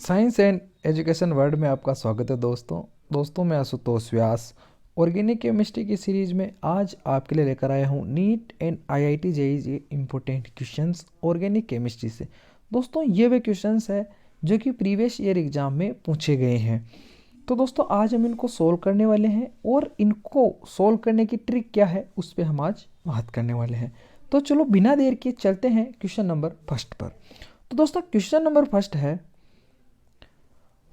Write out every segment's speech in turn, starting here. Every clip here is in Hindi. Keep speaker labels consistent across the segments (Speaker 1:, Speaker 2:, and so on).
Speaker 1: साइंस एंड एजुकेशन वर्ल्ड में आपका स्वागत है दोस्तों मैं आशुतोष व्यास ऑर्गेनिक केमिस्ट्री की सीरीज में आज आपके लिए लेकर आया हूँ neat and IIT JEE important questions organic chemistry से। दोस्तों ये वे क्वेश्चंस है जो कि प्रीवियस ईयर एग्जाम में पूछे गए हैं। तो दोस्तों आज हम इनको सोल्व करने वाले हैं और इनको सोल्व करने की ट्रिक क्या है उस पर हम आज बात करने वाले हैं। तो चलो बिना देर के चलते हैं क्वेश्चन नंबर फर्स्ट पर। तो दोस्तों क्वेश्चन नंबर फर्स्ट है,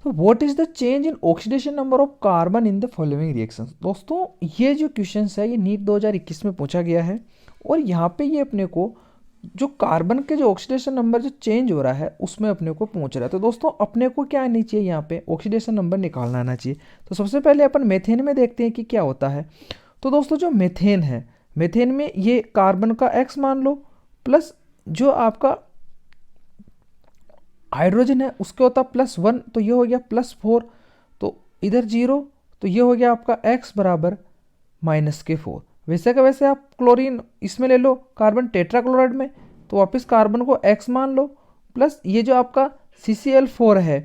Speaker 1: तो what is the change in oxidation number of carbon in the following reactions. दोस्तों ये जो क्वेश्चन है ये नीट 2021 में पूछा गया है और यहाँ पे ये अपने को जो कार्बन के जो ऑक्सीडेशन नंबर जो चेंज हो रहा है उसमें अपने को पूछ रहा है। तो दोस्तों अपने को क्या आनी चाहिए, यहाँ पे ऑक्सीडेशन नंबर निकालना आना चाहिए। तो सबसे पहले अपन मेथेन में देखते हैं कि क्या होता है। तो दोस्तों जो मेथेन है, मेथेन में ये कार्बन का एक्स मान लो प्लस जो आपका हाइड्रोजन है उसके होता +1, तो ये हो गया +4, तो इधर 0, तो ये हो गया आपका x बराबर -4। वैसे का वैसे आप क्लोरीन इसमें ले लो कार्बन टेट्राक्लोराइड में, तो वापस कार्बन को x मान लो प्लस ये जो आपका CCl4 है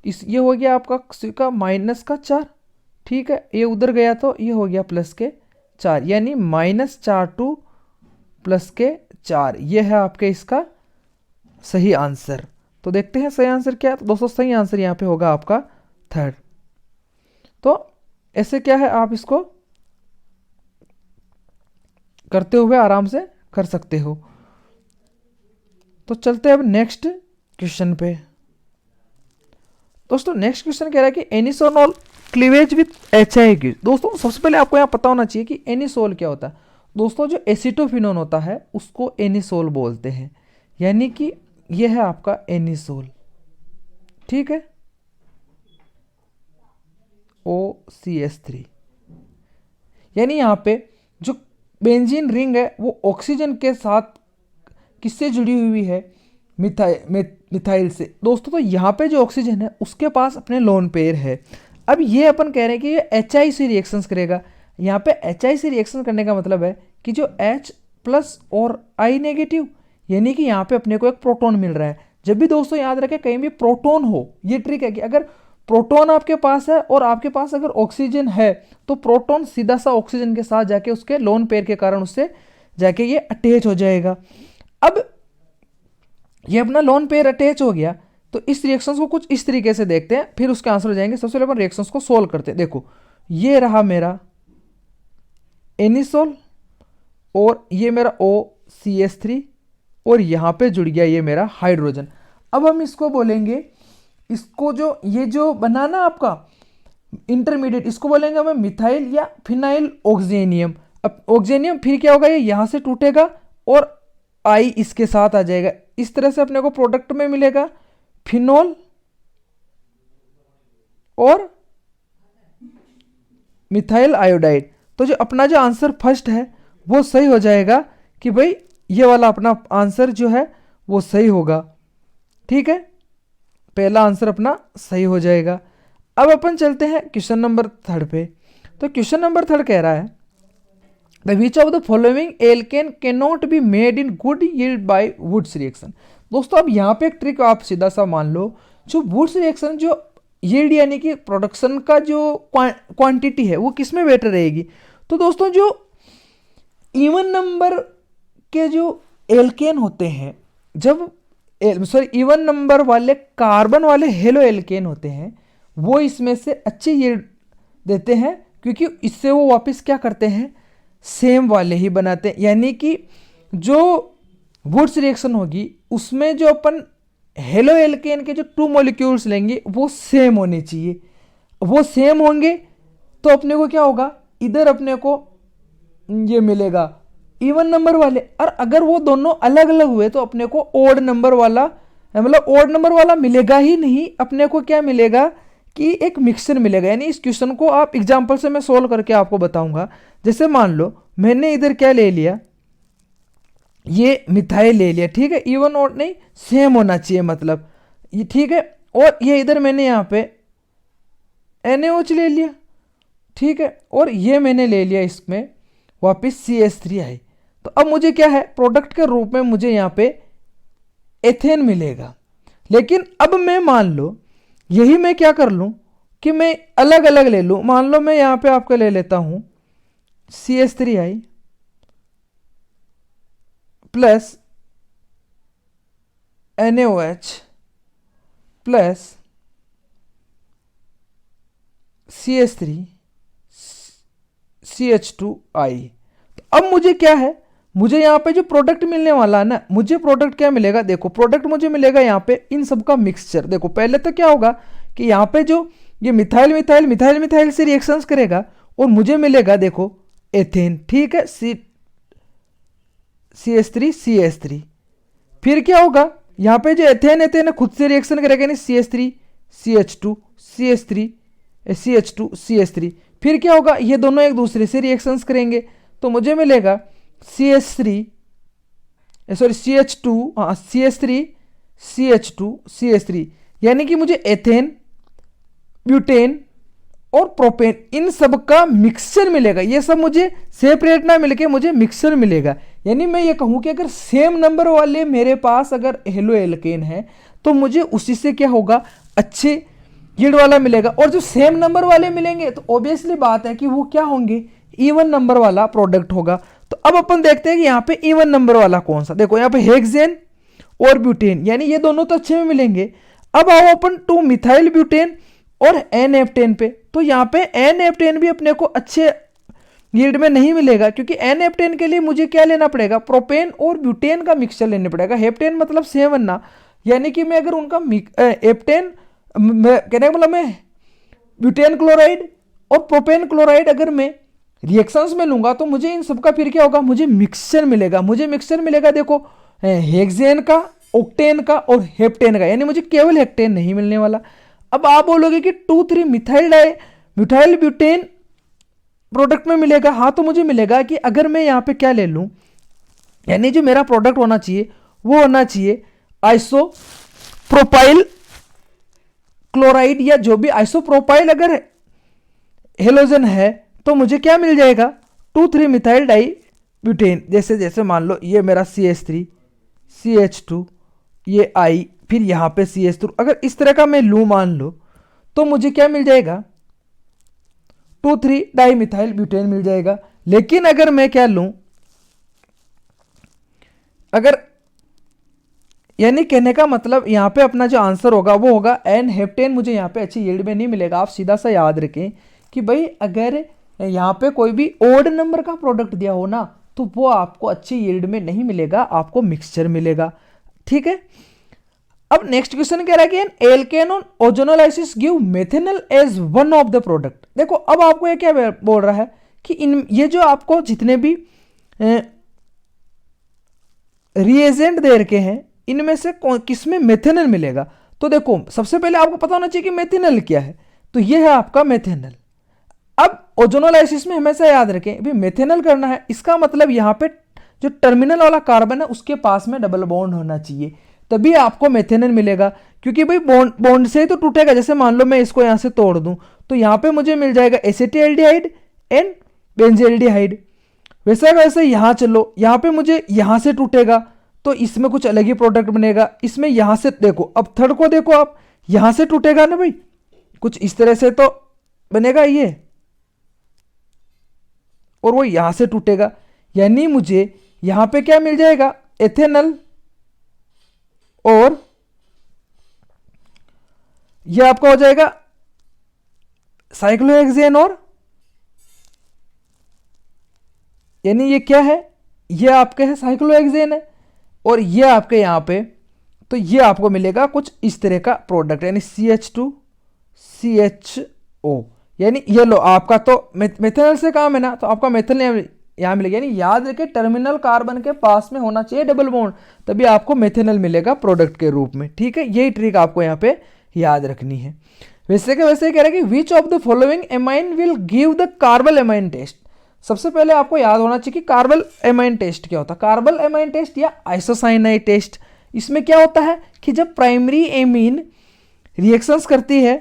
Speaker 1: इस ये हो गया आपका -4। ठीक है, ये उधर गया तो ये हो गया +4, यानी -4 टू +4। ये है आपके इसका सही आंसर। तो देखते हैं सही आंसर क्या है। तो दोस्तों सही आंसर यहाँ पे होगा आपका थर्ड। तो ऐसे क्या है आप इसको करते हुए आराम से कर सकते हो। तो चलते हैं अब नेक्स्ट क्वेश्चन पे। दोस्तों नेक्स्ट क्वेश्चन कह रहा है कि एनिसोनॉल क्लीवेज विथ HI। दोस्तों सबसे पहले आपको यहाँ पता होना चाहिए कि एनिसोल क्या होता है। दोस्तों जो एसिटोफिनोन होता है उसको एनिसोल बोलते हैं, यानी कि यह है आपका एनिसोल। ठीक है, OCH3, यानी यहाँ पे जो बेंजीन रिंग है वो ऑक्सीजन के साथ किससे जुड़ी हुई है, मिथाइल से। दोस्तों तो यहाँ पे जो ऑक्सीजन है उसके पास अपने लोन पेयर है। अब ये अपन कह रहे हैं कि ये HI से रिएक्शंस करेगा। यहाँ पे HI से रिएक्शन करने का मतलब है कि जो H+ और I नेगेटिव, यानी कि यहाँ पे अपने को एक प्रोटॉन मिल रहा है। जब भी दोस्तों याद रखें कहीं भी प्रोटॉन हो, ये ट्रिक है कि अगर प्रोटॉन आपके पास है और आपके पास अगर ऑक्सीजन है तो प्रोटॉन सीधा सा ऑक्सीजन के साथ जाके उसके लोन पेयर के कारण उससे जाके ये अटैच हो जाएगा। अब ये अपना लोन पेयर अटैच हो गया तो इस रिएक्शंस को कुछ इस तरीके से देखते हैं, फिर उसके आंसर हो जाएंगे। सबसे पहले अपन रिएक्शंस को सोल्व करते हैं। देखो ये रहा मेरा एनिसोल और ये मेरा OCH3 और यहाँ पे जुड़ गया ये मेरा हाइड्रोजन। अब हम इसको बोलेंगे, इसको जो ये जो बना ना आपका इंटरमीडिएट, इसको बोलेंगे हमें मिथाइल या फिनाइल ऑक्सीनियम। अब ऑक्सीनियम फिर क्या होगा, ये यहाँ से टूटेगा और I इसके साथ आ जाएगा। इस तरह से अपने को प्रोडक्ट में मिलेगा फिनोल और मिथाइल आयोडाइड। तो जो अपना जो आंसर फर्स्ट है वो सही हो जाएगा कि भाई ये वाला अपना आंसर जो है वो सही होगा। ठीक है, पहला आंसर अपना सही हो जाएगा। अब अपन चलते हैं क्वेश्चन नंबर थर्ड पे। तो क्वेश्चन नंबर थर्ड कह रहा है the which of the following alkene can not be made in good yield by Wurtz reaction. दोस्तों अब यहाँ पे एक ट्रिक आप सीधा सा मान लो, जो वुड्स रिएक्शन जो यील्ड यानी कि प्रोडक्शन का जो क्वांटिटी है वो किस में बेटर रहेगी। तो दोस्तों जो इवन नंबर के जो एल्केन होते हैं, जब इवन नंबर वाले कार्बन वाले हेलो एल्केन होते हैं वो इसमें से अच्छी यील्ड देते हैं, क्योंकि इससे वो वापस क्या करते हैं सेम वाले ही बनाते हैं। यानी कि जो वुड्स रिएक्शन होगी उसमें जो अपन हेलो एल्केन के जो 2 मॉलिक्यूल्स लेंगे वो सेम होने चाहिए। वो सेम होंगे तो अपने को क्या होगा, इधर अपने को ये मिलेगा इवन नंबर वाले, और अगर वो दोनों अलग अलग हुए तो अपने को ओड नंबर वाला, मतलब ओड नंबर वाला मिलेगा ही नहीं। अपने को क्या मिलेगा कि एक मिक्सचर मिलेगा। यानी इस क्वेश्चन को आप एग्जांपल से मैं सोल्व करके आपको बताऊंगा। जैसे मान लो मैंने इधर क्या ले लिया, ये मिथाइल ले लिया। ठीक है, इवन और नहीं सेम होना चाहिए मतलब ये। ठीक है, और ये इधर मैंने यहाँ पे NaOH ले लिया। ठीक है, और ये मैंने ले लिया इसमें वापस CH3 आई। तो अब मुझे क्या है, प्रोडक्ट के रूप में मुझे यहाँ पे एथेन मिलेगा। लेकिन अब मैं मान लो यही मैं क्या कर लूँ कि मैं अलग अलग ले लूँ। मान लो मैं यहाँ पे आपका ले लेता हूँ CH3I plus NaOH plus CH3 CH2I। तो अब मुझे क्या है, मुझे यहाँ पे जो प्रोडक्ट मिलने वाला है ना, मुझे प्रोडक्ट क्या मिलेगा, देखो प्रोडक्ट मुझे मिलेगा यहाँ पे इन सब का मिक्सचर। देखो पहले तो क्या होगा कि यहाँ पे जो ये मिथाइल मिथाइल मिथाइल मिथाइल से रिएक्शंस करेगा और मुझे मिलेगा देखो एथेन, ठीक है, CH3 फिर क्या होगा, यहाँ पे जो एथेन एथेन खुद से रिएक्शन करेगा यानी CH3 CH2 CH3 CH2 CH3। फिर क्या होगा, ये दोनों एक दूसरे से रिएक्शंस करेंगे तो मुझे मिलेगा CH3 सॉरी CH2 हाँ CH3 CH2 CH3, यानी कि मुझे एथेन ब्यूटेन और प्रोपेन इन सब का मिक्सचर मिलेगा। ये सब मुझे सेपरेट ना मिलके मुझे मिक्सचर मिलेगा। यानी मैं ये कहूँ कि अगर सेम नंबर वाले मेरे पास अगर हेलो एल्केन है तो मुझे उसी से क्या होगा, अच्छे यील्ड वाला मिलेगा। और जो सेम नंबर वाले मिलेंगे तो ऑब्वियसली बात है कि वो क्या होंगे, इवन नंबर वाला प्रोडक्ट होगा। तो अब अपन देखते हैं कि यहाँ पे इवन नंबर वाला कौन सा। देखो यहाँ पे हेक्सेन और ब्यूटेन, यानी ये दोनों तो अच्छे में मिलेंगे। अब आओ अपन 2 मिथाइल ब्यूटेन और N-हेप्टेन पे, तो यहाँ पे N-हेप्टेन भी अपने को अच्छे यील्ड में नहीं मिलेगा, क्योंकि N-हेप्टेन के लिए मुझे क्या लेना पड़ेगा, प्रोपेन और ब्यूटेन का मिक्सचर लेना पड़ेगा। हेप्टेन मतलब 7 ना, यानी कि मैं अगर उनका हेप्टेन कहने का मतलब मैं ब्यूटेन क्लोराइड और प्रोपेन क्लोराइड अगर मैं रिएक्शंस में लूंगा तो मुझे इन सबका फिर क्या होगा, मुझे मिक्सचर मिलेगा। मुझे मिक्सचर मिलेगा देखो हेक्सेन का, ऑक्टेन का और हेप्टेन का, यानी मुझे केवल हेक्टेन नहीं मिलने वाला। अब आप बोलोगे कि 2,3 मिथाइल ब्यूटेन प्रोडक्ट में मिलेगा। हाँ तो मुझे मिलेगा कि अगर मैं यहाँ पे क्या ले लूँ, यानी जो मेरा प्रोडक्ट होना चाहिए वो होना चाहिए आइसोप्रोपाइल क्लोराइड, या जो भी आइसोप्रोपाइल अगर हेलोजन है तो मुझे क्या मिल जाएगा, 2,3 मिथाइल डाई ब्यूटेन। जैसे जैसे मान लो ये मेरा CH3 CH2 ये I, फिर यहाँ पे CH2, अगर इस तरह का मैं लूँ मान लो तो मुझे क्या मिल जाएगा, 2,3 डाई मिथाइल ब्यूटेन मिल जाएगा। लेकिन अगर मैं क्या लूँ, अगर यानी कहने का मतलब यहाँ पे अपना जो आंसर होगा वो होगा N-हेप्टेन। मुझे यहाँ पे अच्छी यील्ड में नहीं मिलेगा। आप सीधा सा याद रखें कि भाई अगर यहाँ पे कोई भी ओड नंबर का प्रोडक्ट दिया हो ना तो वो आपको अच्छी यील्ड में नहीं मिलेगा, आपको मिक्सचर मिलेगा, ठीक है। अब नेक्स्ट क्वेश्चन कह रहा है कि an alkene on ozonolysis give methanol as one of the product. देखो अब आपको ये क्या बोल रहा है कि इन ये जो आपको जितने भी रिएजेंट दे रखे हैं इनमें से किसमें मेथेनॉल मिलेगा। तो देखो सबसे पहले आपको पता होना चाहिए कि मेथेनॉल क्या है, तो ये है आपका मेथेनॉल। अब ओजोनोलाइसिस में हमेशा याद रखें अभी मेथेनॉल करना है, इसका मतलब यहाँ पे जो टर्मिनल वाला कार्बन है उसके पास में डबल बॉन्ड होना चाहिए, तभी आपको मेथेनॉल मिलेगा। क्योंकि भाई बॉन्ड से ही तो टूटेगा। जैसे मान लो मैं इसको यहाँ से तोड़ दूं तो यहाँ पे मुझे मिल जाएगा एसिटिल्डिहाइड एंड बेंजील्डिहाइड। वैसे वैसे यहाँ चलो, यहाँ पे मुझे यहाँ से टूटेगा तो इसमें कुछ अलग ही प्रोडक्ट बनेगा। इसमें यहाँ से देखो, अब थर्ड को देखो आप, यहाँ से टूटेगा ना भाई, कुछ इस तरह से तो बनेगा ये, और वो यहाँ से टूटेगा, यानी मुझे यहाँ पे क्या मिल जाएगा, एथेनॉल, और ये आपका हो जाएगा साइक्लोहेक्सेन, और यानी ये क्या है, ये आपके है साइक्लोहेक्सेन है, और ये आपके यहाँ पे तो ये आपको मिलेगा कुछ इस तरह का प्रोडक्ट, यानी CH2CHO। यानी ये लो आपका तो मेथेनॉल से काम है ना, तो आपका मेथेनॉल यहाँ मिलेगा। यानी याद रखें टर्मिनल कार्बन के पास में होना चाहिए डबल बॉन्ड, तभी आपको मेथेनॉल मिलेगा प्रोडक्ट के रूप में, ठीक है। यही ट्रिक आपको यहाँ पे याद रखनी है। वैसे के वैसे कह रहे हैं कि which of the following amine will give the carbylamine test. सबसे पहले आपको याद होना चाहिए कि कार्बल एमाइन टेस्ट क्या होता है। कार्बल एमाइन टेस्ट या आइसोसाइनाइड टेस्ट, इसमें क्या होता है कि जब प्राइमरी एमीन रिएक्शंस करती है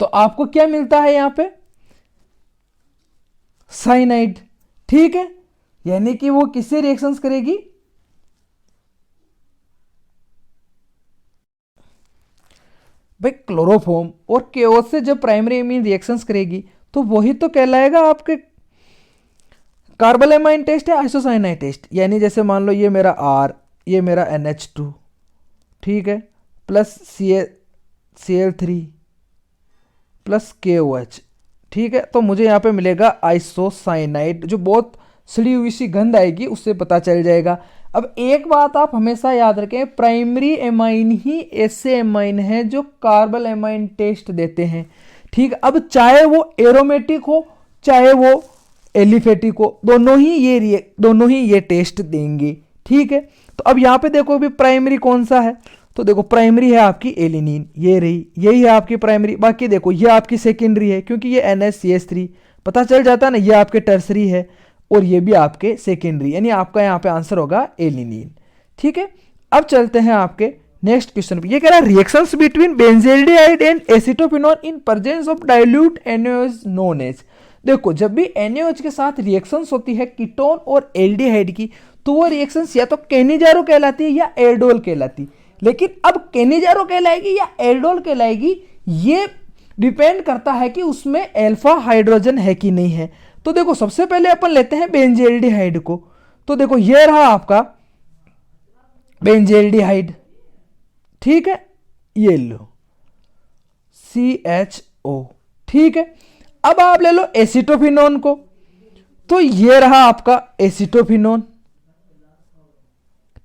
Speaker 1: तो आपको क्या मिलता है यहाँ पे, साइनाइड, ठीक है। यानी कि वो किससे रिएक्शंस करेगी, भाई क्लोरोफॉर्म और KO से जब प्राइमरी एमीन रिएक्शंस करेगी तो वही तो कहलाएगा आपके कार्बोलेमाइन टेस्ट है आइसोसाइनाइड टेस्ट। यानी जैसे मान लो ये मेरा R, ये मेरा NH2, ठीक है, प्लस Cl3 प्लस KOH, ठीक है, तो मुझे यहाँ पे मिलेगा आइसोसाइनाइड, जो बहुत सड़ी हुई सी गंध आएगी उससे पता चल जाएगा। अब एक बात आप हमेशा याद रखें, प्राइमरी एमाइन ही ऐसे एमाइन हैं जो कार्बल एमाइन टेस्ट देते हैं, ठीक। अब चाहे वो एरोमेटिक हो चाहे वो एलिफेटिक हो, दोनों ही ये टेस्ट देंगे, ठीक है। तो अब यहाँ पे देखो अभी प्राइमरी कौन सा है, तो देखो प्राइमरी है आपकी एलिनीन, ये रही, यही है आपकी प्राइमरी। बाकी देखो ये आपकी सेकेंडरी है क्योंकि ये NH-CH3, पता चल जाता है ना, ये आपके टर्सरी है और ये भी आपके सेकेंडरी, यानी आपका यहाँ पे आंसर होगा एलिनीन, ठीक है। अब चलते हैं आपके नेक्स्ट क्वेश्चन पे। ये कह रहा है reactions between benzaldehyde and acetophenone in presence of dilute NaOH known as. देखो जब भी NaOH के साथ रिएक्शंस होती है कीटोन और एल्डिहाइड की, तो वो रिएक्शंस या तो केनिजारो कहलाती है या एल्डोल कहलाती। लेकिन अब केनिजारो कहलाएगी या एल्डोल कहलाएगी ये डिपेंड करता है कि उसमें अल्फा हाइड्रोजन है कि नहीं है। तो देखो सबसे पहले अपन लेते हैं बेंजील्डिहाइड को, तो देखो ये रहा आपका बेंजील्डिहाइड, ठीक है, ये लो CHO, ठीक है। अब आप ले लो एसिटोफिनोन को, तो ये रहा आपका एसिटोफिनोन,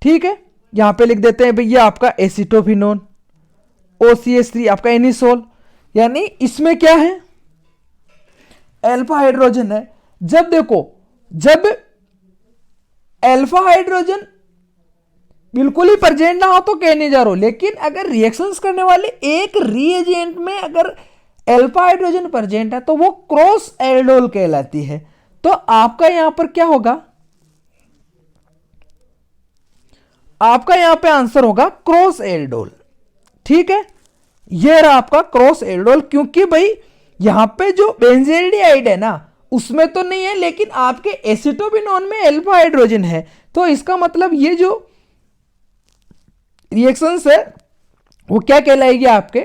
Speaker 1: ठीक है, यहां पे लिख देते हैं भैया आपका एसिटोफिनोन। OCH3 आपका एनिसोल, यानी इसमें क्या है, अल्फा हाइड्रोजन है। जब देखो जब अल्फा हाइड्रोजन बिल्कुल ही प्रेजेंट ना हो तो केनिजारो, लेकिन अगर रिएक्शंस करने वाले एक रिएजेंट में अगर अल्फा हाइड्रोजन प्रेजेंट है तो वो क्रॉस एल्डोल कहलाती है। तो आपका यहां पर क्या होगा, आपका यहां पे आंसर होगा क्रॉस एल्डोल, ठीक है। ये रहा आपका क्रॉस एल्डोल, क्योंकि भाई यहां पे जो बेंजील्डिहाइड है ना उसमें तो नहीं है, लेकिन आपके एसिटोफिनोन में अल्फा हाइड्रोजन है, तो इसका मतलब ये जो रिएक्शंस है वो क्या कहलाएगी आपके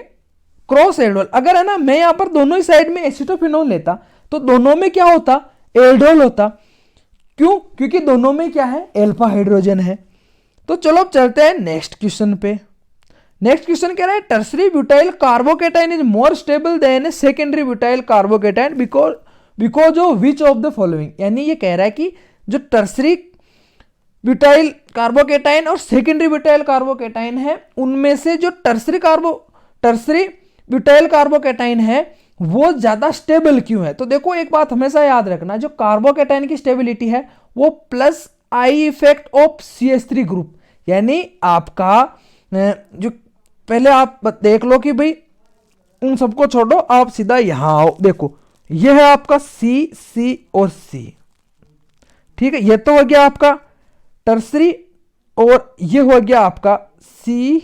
Speaker 1: क्रॉस एल्डोल। अगर है ना मैं यहां पर दोनों ही साइड में एसिटोफिनोन लेता तो दोनों में क्या होता, एल्डोल होता। क्यों, क्योंकि दोनों में क्या है, अल्फा हाइड्रोजन है। तो चलो अब चलते हैं नेक्स्ट क्वेश्चन पे। नेक्स्ट क्वेश्चन कह रहा है tertiary butyl carbocation is more stable then secondary butyl carbocation because of which of the following. यानी ये कह रहा है कि जो टर्सरी ब्यूटाइल कार्बोकेटाइन और सेकेंडरी ब्यूटाइल कार्बोकेटाइन है उनमें से जो टर्सरी ब्यूटाइल कार्बोकेटाइन है वो ज्यादा स्टेबल क्यों है। तो देखो एक बात हमेशा याद रखना, जो कार्बोकेटाइन की स्टेबिलिटी है वो plus I effect of CH3 group, यानी आपका जो पहले आप देख लो कि भाई उन सबको छोड़ो, आप सीधा यहां आओ, देखो यह है आपका C और C, ठीक है। यह तो हो गया आपका टर्सरी और यह हो गया आपका C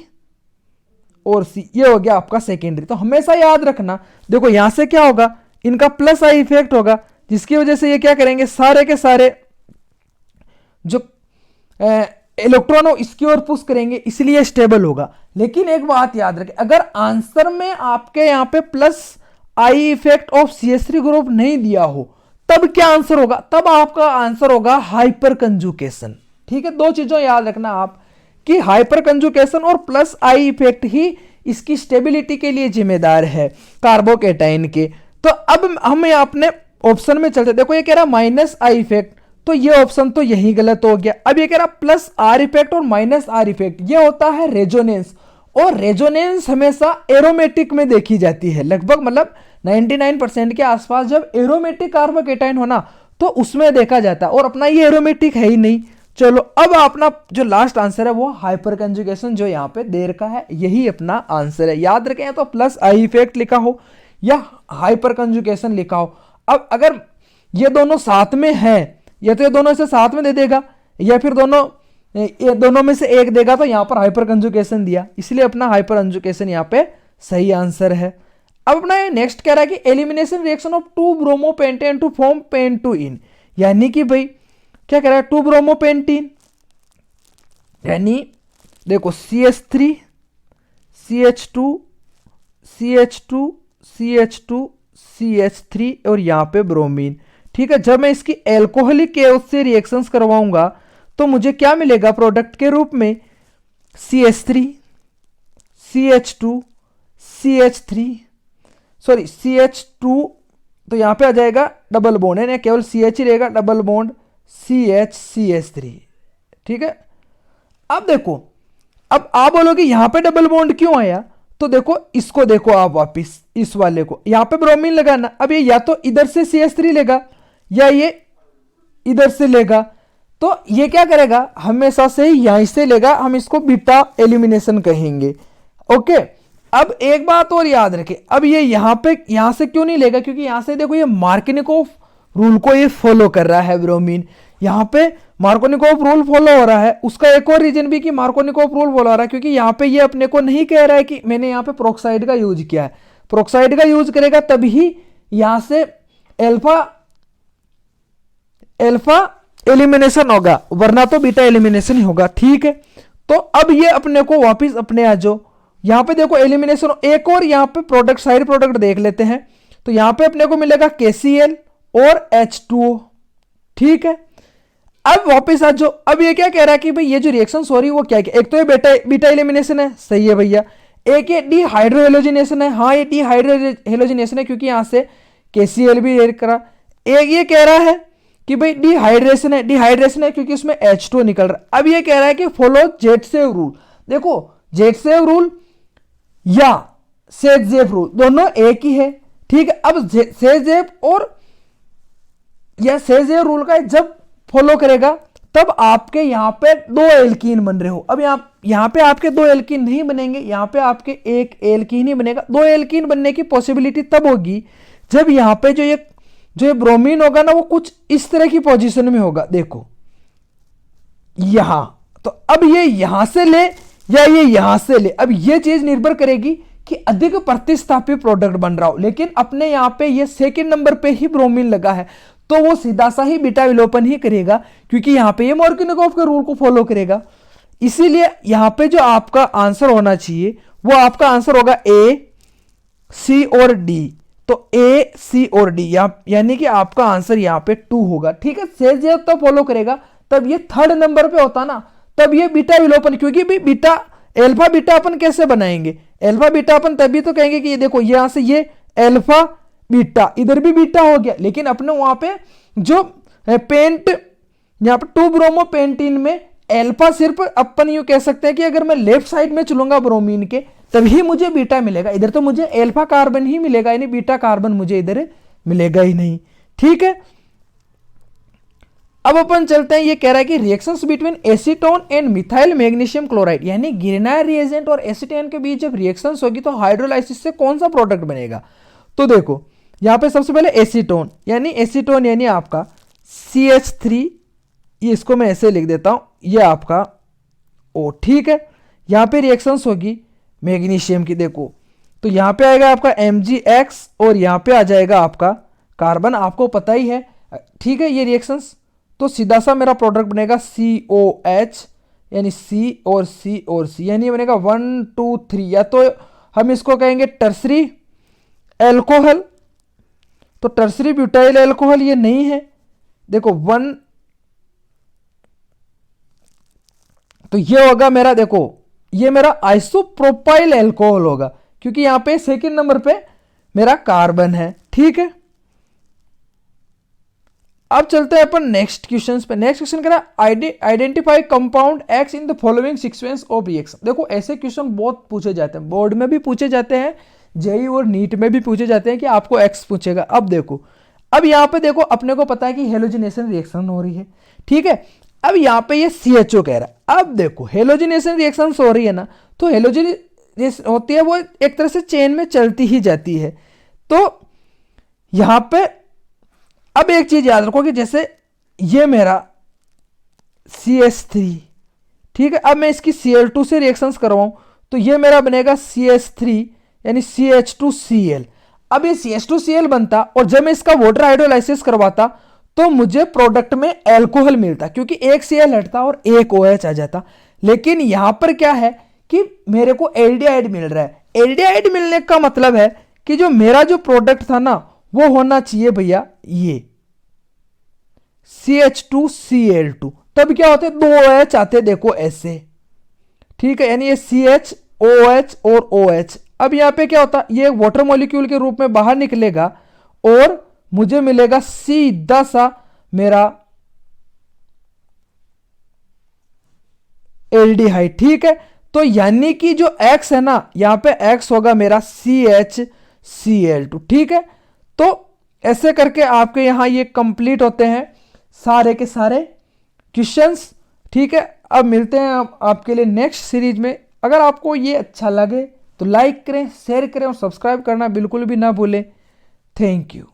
Speaker 1: और C, यह हो गया आपका सेकेंडरी। तो हमेशा याद रखना, देखो यहां से क्या होगा, इनका प्लस आई इफेक्ट होगा, जिसकी वजह से ये क्या करेंगे, सारे के सारे जो इलेक्ट्रॉन हो इसकी ओर पुश करेंगे, इसलिए स्टेबल होगा। लेकिन एक बात याद रखें, अगर आंसर में आपके यहां पे plus I effect of CH3 group नहीं दिया हो तब क्या आंसर होगा, तब आपका आंसर होगा हाइपर कंजुकेशन, ठीक है। दो चीजों याद रखना आप कि हाइपर कंजुकेशन और प्लस आई इफेक्ट ही इसकी स्टेबिलिटी के लिए जिम्मेदार है कार्बोकेटाइन के। तो अब हम अपने ऑप्शन में चलते, देखो ये कह रहा माइनस आई इफेक्ट, तो ये ऑप्शन तो यही गलत हो गया। अब ये कह रहा प्लस आर इफेक्ट और माइनस आर इफेक्ट, ये होता है रेजोनेंस, और रेजोनेंस हमेशा एरोमेटिक में देखी जाती है, लगभग मतलब 99% के आसपास जब एरोमेटिक कार्बोकेटाइन होना तो उसमें देखा जाता है, और अपना ये एरोमेटिक है ही नहीं। चलो अब अपना जो लास्ट आंसर है वो हाइपर कंजुगेशन जो यहाँ पे देर का है, यही अपना आंसर है। याद रखें तो प्लस आई इफेक्ट लिखा हो या हाइपर कंजुगेशन लिखा हो। अब अगर ये दोनों साथ में है या तो ये दोनों से साथ में दे देगा या फिर दोनों में से एक देगा, तो यहां पर हाइपर कंजुगेशन दिया, इसलिए अपना हाइपर कंजुगेशन यहां पे सही आंसर है। अब अपना नेक्स्ट कह रहा है कि elimination reaction of 2 bromopentane to form pentyne, यानी कि भाई क्या कह रहा है 2 ब्रोमोपेंटीन, यानी देखो CH3 CH2 CH2 CH2 CH3 और यहाँ पे ब्रोमीन। ठीक है, जब मैं इसकी एल्कोहलिक केस से रिएक्शंस करवाऊंगा तो मुझे क्या मिलेगा प्रोडक्ट के रूप में, CH3 CH2 CH3 sorry CH2, तो यहां पे आ जाएगा डबल बॉन्ड है ना, केवल CH ही रहेगा, डबल बॉन्ड CH CH3। ठीक है, अब देखो, अब आप बोलोगे यहां पे डबल बॉन्ड क्यों आया, तो देखो इसको देखो आप वापिस, इस वाले को यहां पे ब्रोमीन लगाना, अब ये या तो इधर से CH3 लेगा या ये इधर से लेगा, तो ये क्या करेगा, हमेशा से ही यहीं से लेगा, हम इसको बीटा एलिमिनेशन कहेंगे। ओके, अब एक बात और याद रखें, अब ये यहां से क्यों नहीं लेगा, क्योंकि यहां से देखो ये मार्कोनिकोव रूल को ये फॉलो कर रहा है ब्रोमीन, यहां पे मार्कोनिकोव रूल फॉलो हो रहा है। उसका एक और रीजन भी कि मार्कोनिकोव रूल फॉलो हो रहा है क्योंकि यहां पे ये अपने को नहीं कह रहा है कि मैंने यहां पे प्रोक्साइड का यूज किया है, प्रोक्साइड का यूज करेगा तभी यहां से एल्फा एलिमिनेशन होगा, वरना तो बीटा एलिमिनेशन ही होगा। ठीक है, तो अब ये अपने को वापिस अपने आ जाओ, यहां पे देखो एलिमिनेशन, एक और यहां पे प्रोडक्ट, साइड प्रोडक्ट देख लेते हैं, तो यहां पे अपने को मिलेगा KCl और H2O। ठीक है, अब वापस आ जाओ, अब ये क्या कह रहा है कि भाई ये जो रिएक्शन हो रही है वो क्या क्या, एक तो ये बीटा एलिमिनेशन है, सही है भैया, एक ये डिहाइड्रोहेलोजिनेशन है, हाँ ये डिहाइड्रोहेलोजिनेशन है क्योंकि यहां से KCl भी ऐड करा, एक ये कह रहा है कि भाई डिहाइड्रेशन है क्योंकि उसमें H2O निकल रहा है। अब ये कह रहा है कि फॉलो जेटसेव रूल, देखो जेटसेव रूल या सेटजेफ रूल दोनों एक ही है। ठीक है, अब सेटजेफ और या सेटजेफ रूल का जब फॉलो करेगा तब आपके यहां पे दो एल्कीन बन रहे हो, अब यहां पे आपके दो एल्कीन नहीं बनेंगे, यहां पे आपके एक एल्कीन ही बनेगा। दो एल्कीन बनने की पॉसिबिलिटी तब होगी जब यहां पे जो ये ब्रोमीन होगा ना वो कुछ इस तरह की पोजीशन में होगा, देखो यहां, तो अब ये यहां से ले या ये यहां से ले, अब ये चीज निर्भर करेगी कि अधिक प्रतिस्थापित प्रोडक्ट बन रहा हो, लेकिन अपने यहां पे ये सेकंड नंबर पे ही ब्रोमीन लगा है तो वो सीधा सा ही बीटा विलोपन ही करेगा क्योंकि यहां पे ये मार्कोनिकोव के रूल को फॉलो करेगा। इसीलिए यहां पे जो आपका आंसर होना चाहिए वो आपका आंसर होगा A, C और D, तो A, C और D, यानी कि आपका आंसर यहां पे 2 होगा। ठीक है, सेज तो फॉलो करेगा, तब ये थर्ड नंबर पे होता ना, तब ये बीटा विलोपन, क्योंकि भी बीटा एल्फा बीटा अपन कैसे बनाएंगे, एल्फा बीटा अपन तभी तो कहेंगे कि ये देखो यहां से ये एल्फा बीटा, इधर भी बीटा हो गया, लेकिन अपने वहां पे जो पेंट यहां पे 2 ब्रोमो पेंटीन में एल्फा सिर्फ अपन यूं कह सकते हैं कि अगर मैं लेफ्ट साइड में चलूंगा ब्रोमीन के तभी मुझे बीटा मिलेगा, इधर तो मुझे एल्फा कार्बन ही मिलेगा, यानी बीटा कार्बन मुझे इधर मिलेगा ही नहीं। ठीक है, अब अपन चलते हैं, ये कह रहा है कि reactions between acetone and methyl magnesium chloride, यानी गिरनायर रिएजेंट और एसीटेन के बीच जब रिएक्शंस होगी तो हाइड्रोलाइसिस से कौन सा प्रोडक्ट बनेगा। तो देखो यहां पे सबसे पहले एसीटोन यानी आपका CH3, ये इसको मैं ऐसे लिख देता हूं, ये आपका O। ठीक है, यहां पे रिएक्शंस होगी मैग्नीशियम की, देखो तो यहां पे आएगा आपका MgX और यहां पे आ जाएगा आपका कार्बन, आपको पता ही है। ठीक है, ये रिएक्शंस तो सीधा सा मेरा प्रोडक्ट बनेगा COH, यानी C और C और C, यानी बनेगा 1 2 3, या तो हम इसको कहेंगे टर्सरी एल्कोहल, तो टर्सरी ब्यूटाइल एल्कोहल ये नहीं है, देखो 1, तो ये होगा मेरा, देखो ये मेरा आइसोप्रोपाइल एल्कोहल होगा क्योंकि यहां पे सेकंड नंबर पे मेरा कार्बन है। ठीक है, अब चलते हैं अपन नेक्स्ट क्वेश्चन पे। नेक्स्ट क्वेश्चन कह रहा है identify compound x in the following sequence of reaction. देखो ऐसे क्वेश्चन बहुत पूछे जाते हैं, बोर्ड में भी पूछे जाते हैं, जेई और नीट में भी पूछे जाते हैं कि आपको एक्स पूछेगा। अब देखो, अब यहां पे देखो अपने को पता है कि हेलोजिनेशन रिएक्शन हो रही है। ठीक है, अब यहां पे ये CHO कह रहा है, अब देखो हेलोजिनेशन रिएक्शन हो रही है ना, तो हेलोजिनेशन होती है वो एक तरह से चेन में चलती ही जाती है। तो यहां पे अब एक चीज याद रखो कि जैसे ये मेरा CH3, ठीक है, अब मैं इसकी Cl2 से रिएक्शंस करवाऊं तो ये मेरा बनेगा CH3 यानी CH2Cl। अब ये CH2Cl बनता और जब मैं इसका वाटर हाइड्रोलाइसिस करवाता तो मुझे प्रोडक्ट में एल्कोहल मिलता क्योंकि एक Cl हटता और एक OH आ जाता। लेकिन यहां पर क्या है कि मेरे को एल्डिहाइड मिल रहा है, एल्डिहाइड मिलने का मतलब है कि जो मेरा जो प्रोडक्ट था ना वो होना चाहिए भैया ये CH2Cl2। तब क्या होते, दो OH आते देखो ऐसे, ठीक है, यानी ये CH OH और OH। अब यहां पे क्या होता, ये वाटर मॉलिक्यूल के रूप में बाहर निकलेगा और मुझे मिलेगा सीधा सा मेरा एल्डिहाइड, ठीक है। तो यानी कि जो X है ना, यहां पे X होगा मेरा CHCl2, ठीक है। तो ऐसे करके आपके यहां ये कंप्लीट होते हैं सारे के सारे क्वेश्चंस, ठीक है। अब मिलते हैं आपके लिए नेक्स्ट सीरीज में। अगर आपको ये अच्छा लगे तो लाइक करें, शेयर करें और सब्सक्राइब करना बिल्कुल भी ना भूलें। Thank you.